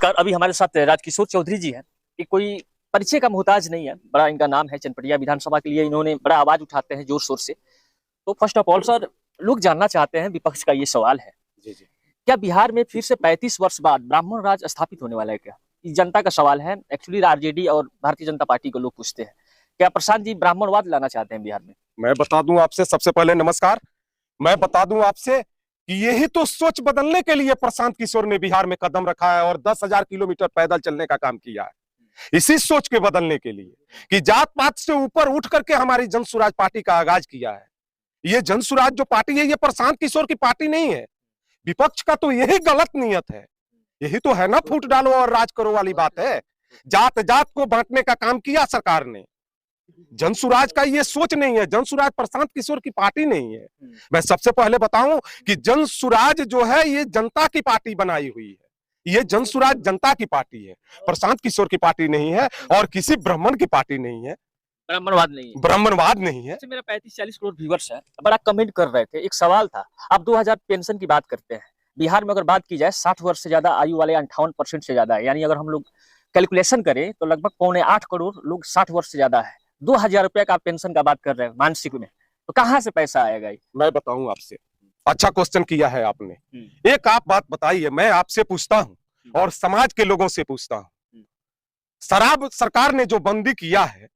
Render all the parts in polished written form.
नमस्कार। अभी हमारे साथ राजकिशोर चौधरी जी हैं। ये कोई परिचय का मोहताज नहीं है, बड़ा इनका नाम है। चनपटिया विधानसभा के लिए इन्होंने बड़ा आवाज उठाते हैं जोर शोर से। तो फर्स्ट ऑफ ऑल सर, लोग जानना चाहते हैं, विपक्ष का ये सवाल है, जी जी। क्या बिहार में फिर से 35 वर्ष बाद ब्राह्मण राज स्थापित होने वाला है क्या? ये जनता का सवाल है। एक्चुअली आरजेडी और भारतीय जनता पार्टी को लोग पूछते हैं, क्या प्रशांत जी ब्राह्मणवाद लाना चाहते हैं बिहार में? मैं बता दूं आपसे, सबसे पहले नमस्कार। मैं बता दूं आपसे कि यही तो सोच बदलने के लिए प्रशांत किशोर ने बिहार में कदम रखा है और 10,000 किलोमीटर पैदल चलने का काम किया है। इसी सोच के बदलने के लिए कि जात पात से ऊपर उठ करके हमारी जन सुराज पार्टी का आगाज किया है। ये जन सुराज जो पार्टी है, ये प्रशांत किशोर की पार्टी नहीं है। विपक्ष का तो यही गलत नियत है। यही तो है ना, फूट डालो और राज करो वाली बात है। जात जात को बांटने का काम किया सरकार ने। जनसुराज का ये सोच नहीं है। जनसुराज प्रशांत किशोर की पार्टी नहीं है। मैं सबसे पहले बताऊं कि जनसुराज जो है ये जनता की पार्टी बनाई हुई है। ये जनसुराज जनता की पार्टी है, प्रशांत किशोर की पार्टी नहीं है और किसी ब्राह्मण की पार्टी नहीं है। ब्राह्मणवाद नहीं है। ब्राह्मणवाद नहीं है। मेरा 35-40 करोड़ व्यूअर्स है, बड़ा कमेंट कर रहे थे। एक सवाल था, आप 2000 पेंशन की बात करते हैं। बिहार में अगर बात की जाए 60 वर्ष से ज्यादा आयु वाले 58% से ज्यादा है। यानी अगर हम लोग कैलकुलेशन करें तो लगभग 7.25 करोड़ लोग 60 वर्ष से ज्यादा है। 2000 रुपया का पेंशन का बात कर रहे हैं मानसिक में, तो कहाँ से पैसा आएगा? मैं बताऊं आपसे, अच्छा क्वेश्चन किया है आपने। एक आप बात बताइए, मैं आपसे पूछता हूं और समाज के लोगों से पूछता हूं, शराब सरकार ने जो बंदी किया है,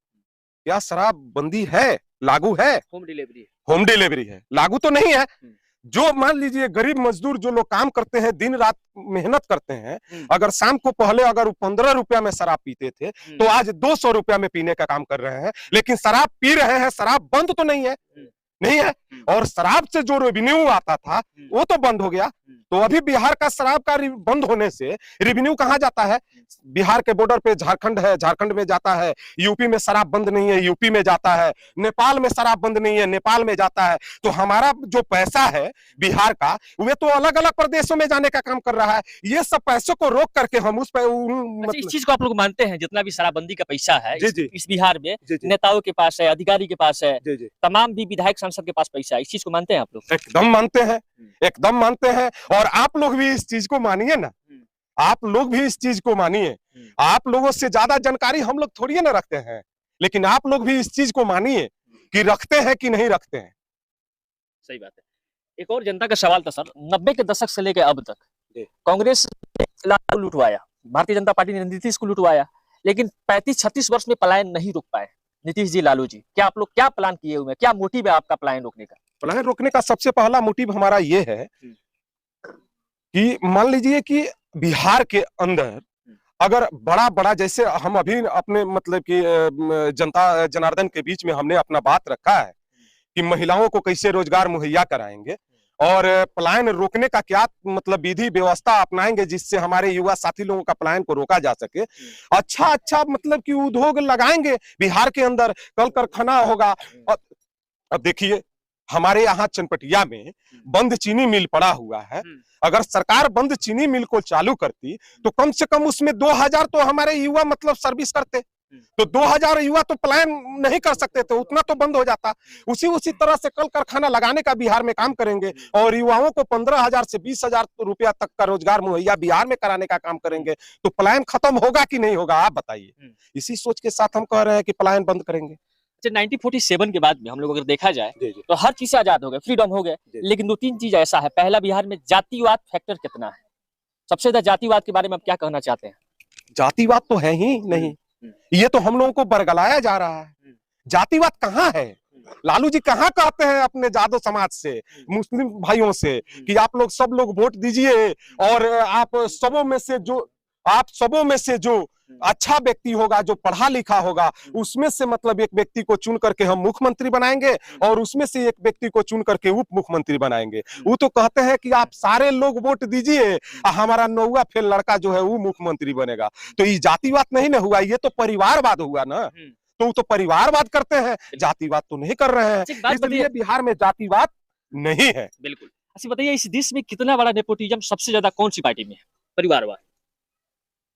क्या शराब बंदी है, लागू है? होम डिलीवरी है, लागू तो नहीं है। जो मान लीजिए गरीब मजदूर जो लोग काम करते हैं, दिन रात मेहनत करते हैं, अगर शाम को पहले अगर 15 रुपया में शराब पीते थे तो आज 200 रुपया में पीने का काम कर रहे हैं। लेकिन शराब पी रहे हैं, शराब बंद तो नहीं है, नहीं है। और शराब से जो रेवेन्यू आता था वो तो बंद हो गया। तो अभी बिहार का शराब का बंद होने से रेवेन्यू कहां जाता है? बिहार के बॉर्डर पे झारखंड है, झारखंड में जाता है। यूपी में शराब बंद नहीं है, यूपी में जाता है। नेपाल में शराब बंद नहीं है, नेपाल में जाता है। तो हमारा जो पैसा है बिहार का, वे तो अलग अलग प्रदेशों में जाने का काम कर रहा है। ये सब पैसों को रोक करके हम उस पर इस चीज को आप लोग मानते हैं, जितना भी शराबबंदी का पैसा है इस बिहार में जी। नेताओं के पास है, अधिकारी के पास है, जी। तमाम भी विधायक सांसद के पास पैसा है। इस चीज को मानते हैं आप लोग? एकदम मानते हैं, एकदम मानते हैं। और आप लोग भी इस चीज को मानिए ना, आप लोग भी इस चीज को मानिए। आप लोगों से ज्यादा जानकारी हम लोग थोड़ी ना रखते हैं, लेकिन आप लोग भी इस चीज को मानिए कि रखते हैं कि नहीं रखते हैं। सही बात है। एक और जनता का सवाल था सर, 90 के दशक से लेकर अब तक कांग्रेस ने लालू लुटवाया, भारतीय जनता पार्टी ने नीतीश को लुटवाया, लेकिन 35-36 वर्ष में पलायन नहीं रोक पाए नीतीश जी, लालू जी। क्या आप लोग क्या प्लान किए हुए हैं? क्या मोटिव है आपका पलायन रोकने का? पलायन रोकने का सबसे पहला मोटिव हमारा ये है कि मान लीजिए कि बिहार के अंदर अगर बड़ा बड़ा, जैसे हम अभी अपने मतलब कि जनता जनार्दन के बीच में हमने अपना बात रखा है कि महिलाओं को कैसे रोजगार मुहैया कराएंगे और पलायन रोकने का क्या मतलब विधि व्यवस्था अपनाएंगे जिससे हमारे युवा साथी लोगों का पलायन को रोका जा सके। अच्छा मतलब कि उद्योग लगाएंगे बिहार के अंदर, कल कारखाना होगा। अब देखिए हमारे यहाँ चनपटिया में बंद चीनी मिल पड़ा हुआ है। अगर सरकार बंद चीनी मिल को चालू करती तो कम से कम उसमें 2000 तो हमारे युवा मतलब सर्विस करते, तो 2000 युवा तो पलायन नहीं कर सकते थे, उतना तो बंद हो जाता। उसी तरह से कल कारखाना लगाने का बिहार में काम करेंगे और युवाओं को 15,000 से 20,000 रुपया तक का रोजगार मुहैया बिहार में कराने का काम करेंगे, तो पलायन खत्म होगा कि नहीं होगा, आप बताइए। इसी सोच के साथ हम कह रहे हैं कि पलायन बंद करेंगे। 1947 के बाद में हम लोग अगर देखा जाए तो हर चीज से आजाद हो गए, फ्रीडम हो गए, लेकिन 2-3 चीज ऐसा है। पहला, बिहार में जातिवाद फैक्टर कितना है? सबसे ज्यादा जातिवाद के बारे में आप क्या कहना चाहते हैं? जातिवाद तो है ही नहीं, ये तो हम लोगों को बरगलाया जा रहा है। जातिवाद कहाँ है? लालू जी कहाँ कहते हैं अपने जादव समाज से, मुस्लिम भाइयों से कि आप लोग सब लोग वोट दीजिए और आप सबों में से जो अच्छा व्यक्ति होगा, जो पढ़ा लिखा होगा, उसमें से मतलब एक व्यक्ति को चुन करके हम मुख्यमंत्री बनाएंगे और उसमें से एक व्यक्ति को चुन करके उप मुख्यमंत्री बनाएंगे। वो तो कहते हैं कि आप सारे लोग वोट दीजिए, हमारा 9वां फेल लड़का जो है वो मुख्यमंत्री बनेगा। तो ये जातिवाद नहीं ना हुआ, ये तो परिवारवाद हुआ ना। तो वो तो परिवारवाद करते हैं, जातिवाद तो नहीं कर रहे हैं। इसलिए बिहार में जातिवाद नहीं है। बिल्कुल। अच्छा बताइए, इस देश में कितना बड़ा नेपोटिज्म सबसे ज्यादा कौन सी पार्टी में है? परिवारवाद।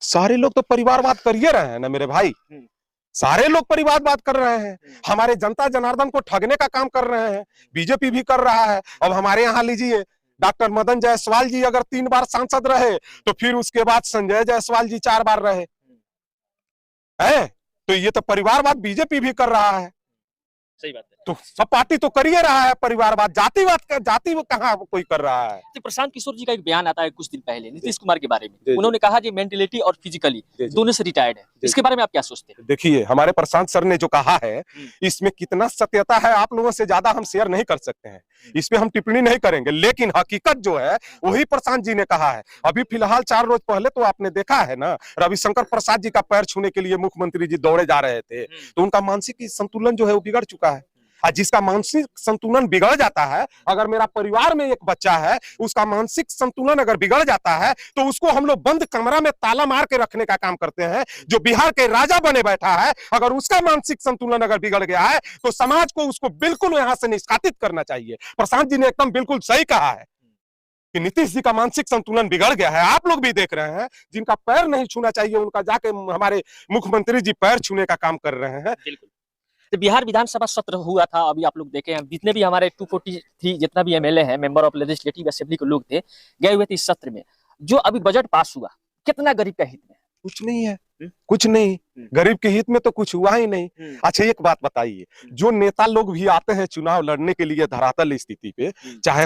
सारे लोग तो परिवारवाद कर ही रहे हैं ना मेरे भाई, सारे लोग परिवारवाद कर रहे हैं। हमारे जनता जनार्दन को ठगने का काम कर रहे हैं, बीजेपी भी कर रहा है। अब हमारे यहाँ लीजिए डॉक्टर मदन जायसवाल जी अगर 3 बार सांसद रहे तो फिर उसके बाद संजय जायसवाल जी 4 बार रहे हैं। तो ये तो परिवारवाद बीजेपी भी कर रहा है। सही बात है। तो सब पार्टी तो कर ही रहा है परिवारवाद, जाति वो कहाँ कोई कर रहा है। तो प्रशांत किशोर जी का एक बयान आता है कुछ दिन पहले नीतीश कुमार के बारे में, जी। उन्होंने कहा जी मेंटलिटी और फिजिकली दोनों से रिटायर्ड है। इसके बारे में आप क्या सोचते हैं? देखिए हमारे प्रशांत सर ने जो कहा है इसमें कितना सत्यता है आप लोगों से ज्यादा हम शेयर नहीं कर सकते हैं, इस पे हम टिप्पणी नहीं करेंगे, लेकिन हकीकत जो है वही प्रशांत जी ने कहा है। अभी फिलहाल 4 रोज पहले तो आपने देखा है ना, रविशंकर प्रसाद जी का पैर छूने के लिए मुख्यमंत्री जी दौड़े जा रहे थे, तो उनका मानसिक संतुलन जो है वो बिगड़ चुका है। और जिसका मानसिक संतुलन बिगड़ जाता है, अगर मेरा परिवार में एक बच्चा है उसका मानसिक संतुलन अगर बिगड़ जाता है तो उसको हम लोग बंद कमरा में ताला मार के रखने का काम करते हैं। जो बिहार के राजा बने बैठा है, अगर उसका मानसिक संतुलन अगर बिगड़ गया है तो समाज को उसको बिल्कुल यहां से निष्कासित करना चाहिए। प्रशांत जी ने एकदम बिल्कुल सही कहा है कि नीतीश जी का मानसिक संतुलन बिगड़ गया है। आप लोग भी देख रहे हैं जिनका पैर नहीं छूना चाहिए उनका जाके हमारे मुख्यमंत्री जी पैर छूने का काम कर रहे हैं। तो बिहार विधानसभा सत्र हुआ था, अभी आप लोग देखे हैं जितने भी हमारे 243 जितना भी एमएलए हैं, मेंबर ऑफ लेजिस्लेटिव असेंबली के लोग थे, गए हुए थे इस सत्र में। जो अभी बजट पास हुआ कितना गरीब का हित में? कुछ नहीं है, कुछ नहीं, गरीब के हित में तो कुछ हुआ ही नहीं। अच्छा एक बात बताइए, जो नेता लोग भी आते हैं चुनाव लड़ने के लिए धरातल स्थिति पे, चाहे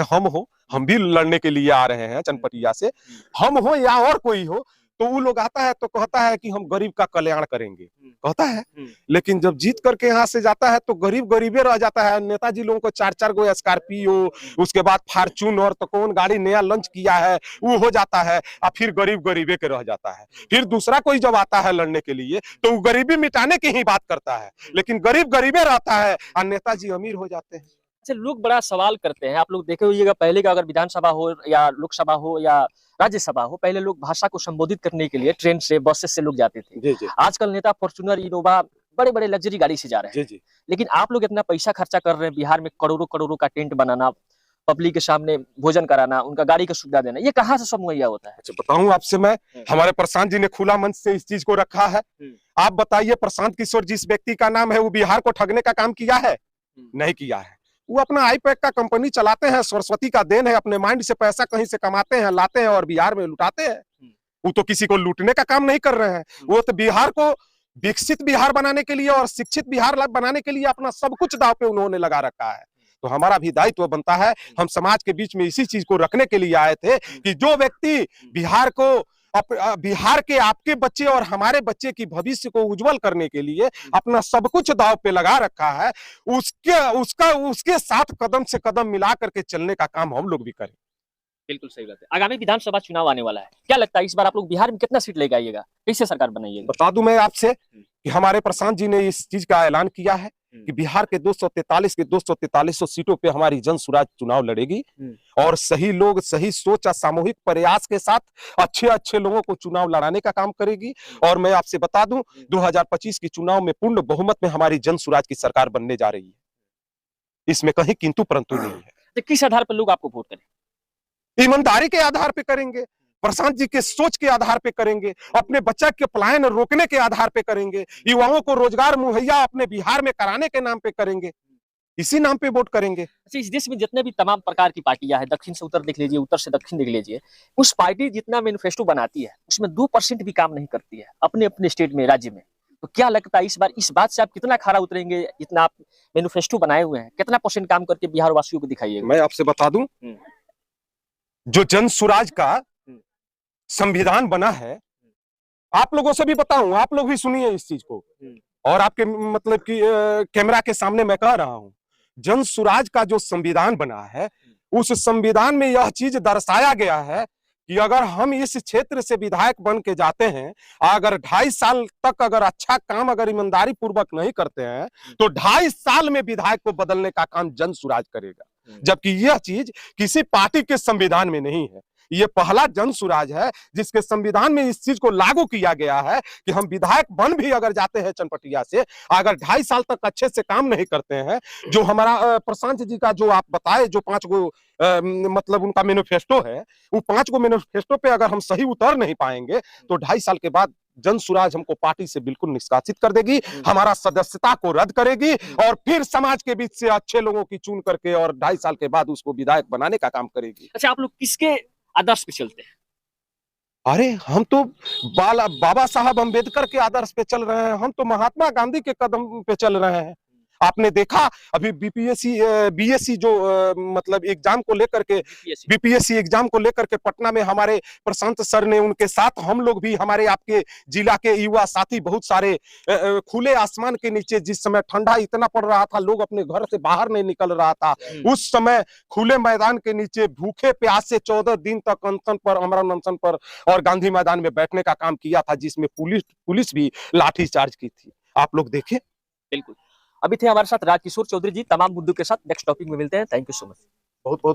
हम भी लड़ने के लिए आ रहे हैं चनपटिया से, हम हो या और कोई हो, तो वो लोग आता है तो कहता है कि हम गरीब का कल्याण करेंगे, कहता है, लेकिन जब जीत करके यहाँ से जाता है तो गरीब गरीबे रह जाता है। नेताजी लोगों को 4-4 गो स्कॉर्पियो, उसके बाद फॉर्च्यूनर तो कौन गाड़ी नया लॉन्च किया है वो हो जाता है, और फिर गरीब गरीबे के रह जाता है। फिर दूसरा कोई जब आता है लड़ने के लिए तो वो गरीबी मिटाने की ही बात करता है, लेकिन गरीब गरीबे रहता है और नेताजी अमीर हो जाते हैं। अच्छा, लोग बड़ा सवाल करते हैं, आप लोग देखे होइएगा पहले का, अगर विधानसभा हो या लोकसभा हो या राज्यसभा हो, पहले लोग भाषा को संबोधित करने के लिए ट्रेन से बसेस से लोग जाते थे। जी। आजकल नेता फॉर्च्यूनर इनोवा बड़े बड़े लग्जरी गाड़ी से जा रहे हैं। लेकिन आप लोग इतना पैसा खर्चा कर रहे हैं बिहार में, करोड़ों करोड़ों का टेंट बनाना, पब्लिक के सामने भोजन कराना, उनका गाड़ी का सुविधा देना, ये कहाँ से सब मुहैया होता है? अच्छा बताऊं आपसे मैं, हमारे प्रशांत जी ने खुला मंच से इस चीज को रखा है। आप बताइए प्रशांत किशोर जिस व्यक्ति का नाम है वो बिहार को ठगने का काम किया है? नहीं किया है। वो अपना आईपैक का कंपनी चलाते हैं, सरस्वती का देन है, अपने माइंड से पैसा कहीं से कमाते हैं, लाते हैं और बिहार में लुटाते हैं। वो तो किसी को लूटने का काम नहीं कर रहे हैं, वो तो बिहार को विकसित बिहार बनाने के लिए और शिक्षित बिहार बनाने के लिए अपना सब कुछ दांव पे उन्होंने लगा रखा है। तो हमारा भी दायित्व बनता है, हम समाज के बीच में इसी चीज को रखने के लिए आए थे कि जो व्यक्ति बिहार को, बिहार के आपके बच्चे और हमारे बच्चे की भविष्य को उज्जवल करने के लिए अपना सब कुछ दांव पे लगा रखा है, उसके साथ कदम से कदम मिला करके चलने का काम हम लोग भी करें। बिल्कुल सही बात है। आगामी विधानसभा चुनाव आने वाला है, क्या लगता है इस बार आप लोग बिहार में कितना सीट लेके आइएगा, कैसे सरकार बनाइएगा? बता दूं मैं आपसे कि हमारे प्रशांत जी ने इस चीज का ऐलान किया है कि बिहार के 243 सीटों पे हमारी जन सुराज चुनाव लड़ेगी, और सही लोग, सही सोच और सामूहिक प्रयास के साथ अच्छे लोगों को चुनाव लड़ाने का काम करेगी। और मैं आपसे बता दूं 2025 की चुनाव में पूर्ण बहुमत में हमारी जन सुराज की सरकार बनने जा रही है, इसमें कहीं किंतु परंतु नहीं है। तो किस आधार पर लोग आपको वोट करें? ईमानदारी के आधार पे करेंगे, प्रशांत जी के सोच के आधार पे करेंगे, अपने बच्चा के पलायन रोकने के आधार पे करेंगे, युवाओं को रोजगार मुहैया अपने बिहार में कराने के नाम पे करेंगे, इसी नाम पे वोट करेंगे। अच्छा, इस देश में जितने भी तमाम प्रकार की पार्टियां हैं, दक्षिण से उत्तर देख लीजिए, उत्तर से दक्षिण देख लीजिए, उस पार्टी जितना मैनिफेस्टो बनाती है उसमें 2% भी काम नहीं करती है अपने अपने स्टेट में, राज्य में। तो क्या लगता है इस बार इस बात से आप कितना खरा उतरेंगे, जितना आप मैनिफेस्टो बनाए हुए हैं, कितना % काम करके बिहार वासियों को दिखाइएगा? मैं आपसे बता दूं, जो जन सुराज का संविधान बना है, आप लोगों से भी बताऊं, आप लोग भी सुनिए इस चीज को, और आपके मतलब कि कैमरा के सामने मैं कह रहा हूं, जन सुराज का जो संविधान बना है उस संविधान में यह चीज दर्शाया गया है कि अगर हम इस क्षेत्र से विधायक बन के जाते हैं, अगर 2.5 साल तक अगर अच्छा काम अगर ईमानदारी पूर्वक नहीं करते हैं तो 2.5 साल में विधायक को बदलने का काम जन सुराज करेगा। जबकि यह चीज किसी पार्टी के संविधान में नहीं है, ये पहला जन सुराज है जिसके संविधान में इस चीज को लागू किया गया है कि हम विधायक बन भी अगर जाते हैं चनपटिया से, अगर 2.5 साल तक अच्छे से काम नहीं करते हैं, जो हमारा प्रशांत जी का जो आप बताए जो 5 गो मतलब उनका मैनिफेस्टो है, वो 5 गो मैनिफेस्टो पे अगर हम सही उतर नहीं पाएंगे तो 2.5 साल के बाद जन सुराज हमको पार्टी से बिल्कुल निष्कासित कर देगी, हमारा सदस्यता को रद्द करेगी और फिर समाज के बीच से अच्छे लोगों की चुन करके और 2.5 साल के बाद उसको विधायक बनाने का काम करेगी। अच्छा, आप लोग किसके आदर्श पे चलते हैं? अरे हम तो बाबा साहब अम्बेडकर के आदर्श पे चल रहे हैं, हम तो महात्मा गांधी के कदम पे चल रहे हैं। आपने देखा अभी बीएससी जो मतलब एग्जाम को लेकर के बीपीएससी एग्जाम को लेकर के पटना में हमारे प्रशांत सर ने, उनके साथ हम लोग भी, हमारे आपके जिला के युवा साथी बहुत सारे खुले आसमान के नीचे, जिस समय ठंडा इतना पड़ रहा था लोग अपने घर से बाहर नहीं निकल रहा था, उस समय खुले मैदान के नीचे भूखे प्यासे 14 दिन तक अनशन पर, अमरण अनशन पर और गांधी मैदान में बैठने का काम किया था, जिसमें पुलिस भी लाठीचार्ज की थी। आप लोग देखें। बिल्कुल। अभी थे हमारे साथ राजकिशोर चौधरी जी। तमाम मुद्दों के साथ नेक्स्ट टॉपिक में मिलते हैं। Thank you so much. बहुत बहुत